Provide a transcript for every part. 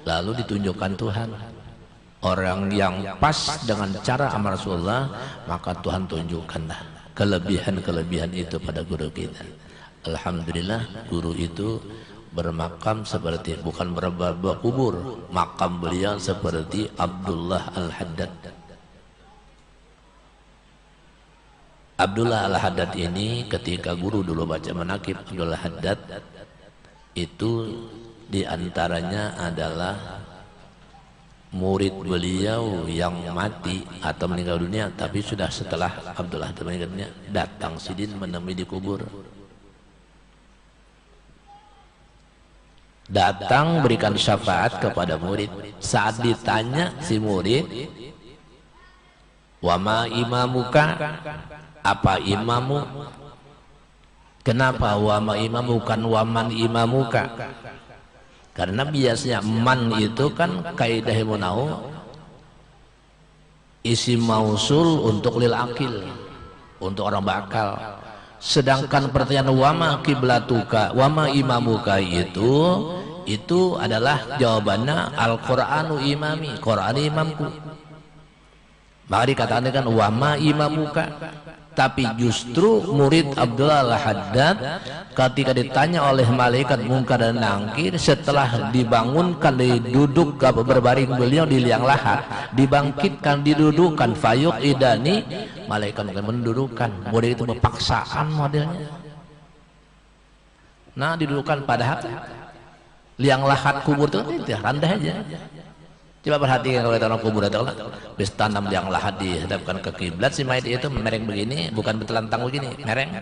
lalu ditunjukkan Tuhan orang yang pas dengan cara amal Rasulullah, maka Tuhan tunjukkanlah kelebihan-kelebihan itu pada guru kita. Alhamdulillah guru itu bermakam seperti, bukan berbabak kubur, makam beliau seperti Abdullah Al-Haddad. Abdullah Al-Haddad ini ketika guru dulu baca manaqib Abdullah Haddad itu diantaranya adalah murid beliau yang mati atau meninggal dunia, tapi sudah setelah Abdullah Haddad meninggal dunia datang Sidin menemui di kubur, datang berikan syafaat kepada murid. Saat ditanya si murid, wama imamuka, apa imamu? Kenapa wama imamu bukan waman imamuka? Karena biasanya man itu kan kaidah munau isim mausul untuk lil akil, untuk orang bakal. Sedangkan pertanyaan wama kiblatuka, wama imamuka itu adalah jawabannya Al-Qur'anu imami, Qur'an imamku. Maka dikatakan kan wama imamuka. Tapi justru murid Abdullah Al-Haddad ketika ditanya oleh malaikat Munkar dan Nakir setelah dibangunkan, diduduk berbaring beliau di liang lahat, dibangkitkan, didudukkan, fayuq idani, malaikat mendudukkan. Model itu berpaksaan modelnya. Nah didudukkan padahal liang lahat kubur itu rendah aja. Coba perhatikan kalau tanah kubur itu bis tanam liang lahat dihadapkan ke kiblat, si mayit itu mereng begini, bukan betelantang begini, mereng.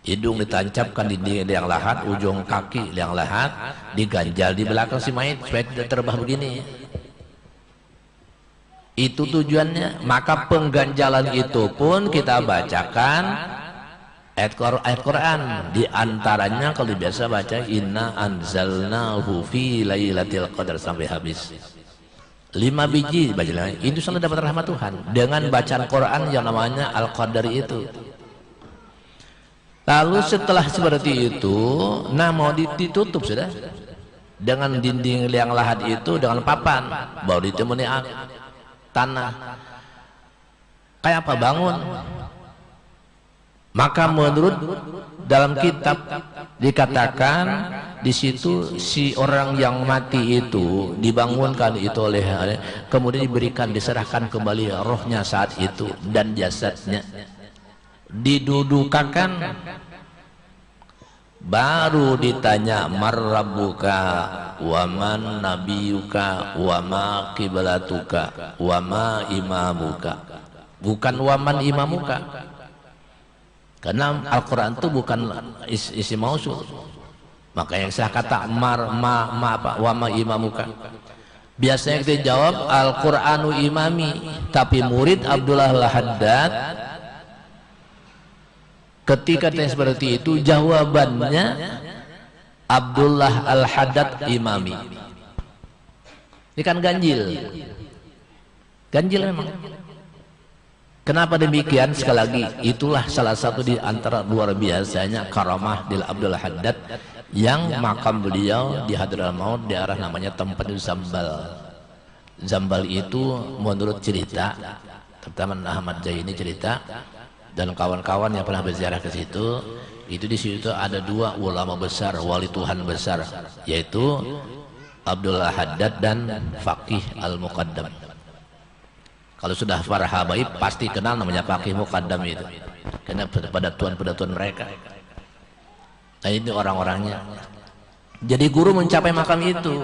Hidung ditancapkan di liang lahat, ujung kaki liang lahat diganjal di belakang si mayit supaya tidak terbah begini. Itu tujuannya. Maka pengganjalan itu pun kita bacakan ayat Quran. Di antaranya kalau biasa baca inna anzalnahu fi lailatul qadar sampai habis. 5 biji bacalah. Itu selalu dapat rahmat Tuhan dengan bacaan Quran yang namanya Al-Qadari itu. Lalu setelah seperti itu, nah mau ditutup sudah dengan dinding liang lahat itu dengan papan, baru ditemani tanah. Kayak apa bangun? Maka menurut dalam kitab dikatakan di situ si orang yang mati itu dibangunkan itu oleh, kemudian diberikan, diserahkan kembali rohnya saat itu dan jasadnya didudukakan, baru ditanya marrabuka waman nabiyuka wama kiblatuka wama imamuka, bukan waman imamuka. Karena Al-Quran itu bukan isi mausul. Maka yang saya kata wama imamuka. Biasanya kita jawab Al-Quranu imami. Tapi murid Abdullah Al-Haddad ketika tanya seperti itu, jawabannya Abdullah Al-Haddad imami. Ini kan ganjil. Ganjil memang. Kenapa demikian? Sekali lagi, itulah salah satu di antara luar biasanya karamah di Abdullah Haddad yang makam beliau di Hadratul Maut di arah namanya tempat Zambal. Zambal itu menurut cerita, terutama Ahmad Zaini cerita dan kawan-kawan yang pernah berziarah ke situ, itu di situ ada 2 ulama besar, wali Tuhan besar, yaitu Abdullah Haddad dan Faqih Al-Muqaddam. Kalau sudah para habaib pasti kenal namanya Faqih Muqaddam itu, karena pada tuan-tuan mereka. Nah ini orang-orangnya. Jadi guru mencapai makam itu.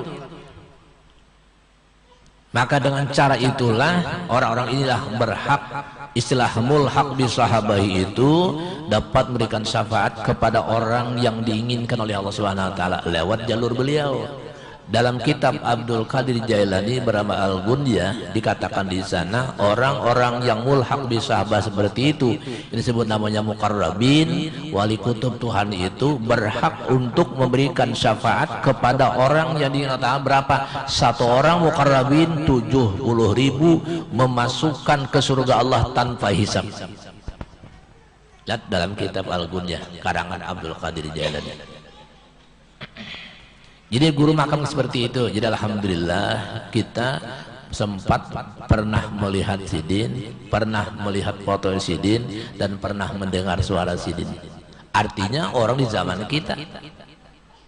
Maka dengan cara itulah orang-orang inilah berhak, istilah mulhaq bi sahabahi itu dapat memberikan syafaat kepada orang yang diinginkan oleh Allah Subhanahu wa taala lewat jalur beliau. Dalam kitab Abdul Qadir Jailani bernama Al-Ghunyah dikatakan di sana orang-orang yang mulhaq bi sahabah seperti itu, ini disebut namanya muqarrabin, wali kutub Tuhan itu berhak untuk memberikan syafaat kepada orang yang dinyatakan berapa? Satu orang muqarrabin 70.000 memasukkan ke surga Allah tanpa hisab. Lihat dalam kitab Al-Ghunyah karangan Abdul Qadir Jailani. Jadi guru makam seperti itu. Jadi alhamdulillah kita sempat pernah melihat sidin, pernah melihat foto sidin, dan pernah mendengar suara sidin. Artinya orang di zaman kita.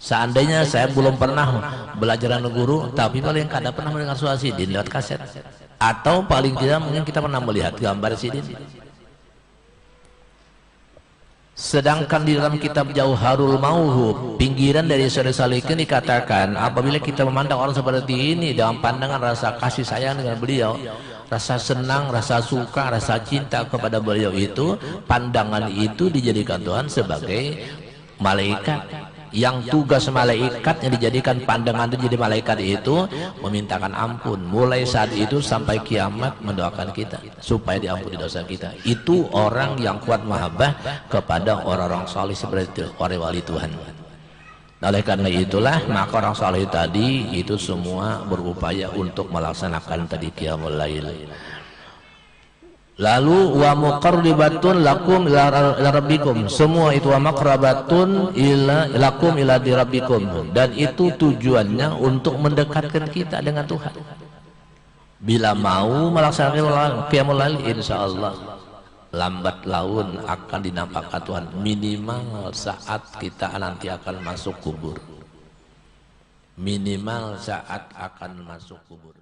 Seandainya saya belum pernah belajar dengan guru, tapi paling kada pernah mendengar suara sidin lewat kaset, atau paling tidak mungkin kita pernah melihat gambar sidin. Sedangkan di dalam kitab Jauharul Mauhub, pinggiran dari Syekh Salikin dikatakan, apabila kita memandang orang seperti ini dalam pandangan rasa kasih sayang dengan beliau, rasa senang, rasa suka, rasa cinta kepada beliau itu, pandangan itu dijadikan Tuhan sebagai malaikat. Yang tugas malaikat yang dijadikan pandangan itu jadi malaikat itu memintakan ampun, mulai saat itu sampai kiamat mendoakan kita supaya diampuni dosa kita. Itu orang yang kuat mahabbah kepada orang-orang saleh seperti itu, orang wali Tuhan. Oleh karena itulah maka orang saleh tadi itu semua berupaya untuk melaksanakan tadi qiyamul lail. Lalu wa muqarribatun lakum ila rabbikum, semua itu wa maqrabatun ila lakum ila rabbikum, dan itu tujuannya untuk mendekatkan kita dengan Tuhan. Bila mau melaksanakan qiyamul lail, insyaallah lambat laun akan dinampakkan Tuhan, minimal saat kita nanti akan masuk kubur, minimal saat akan masuk kubur.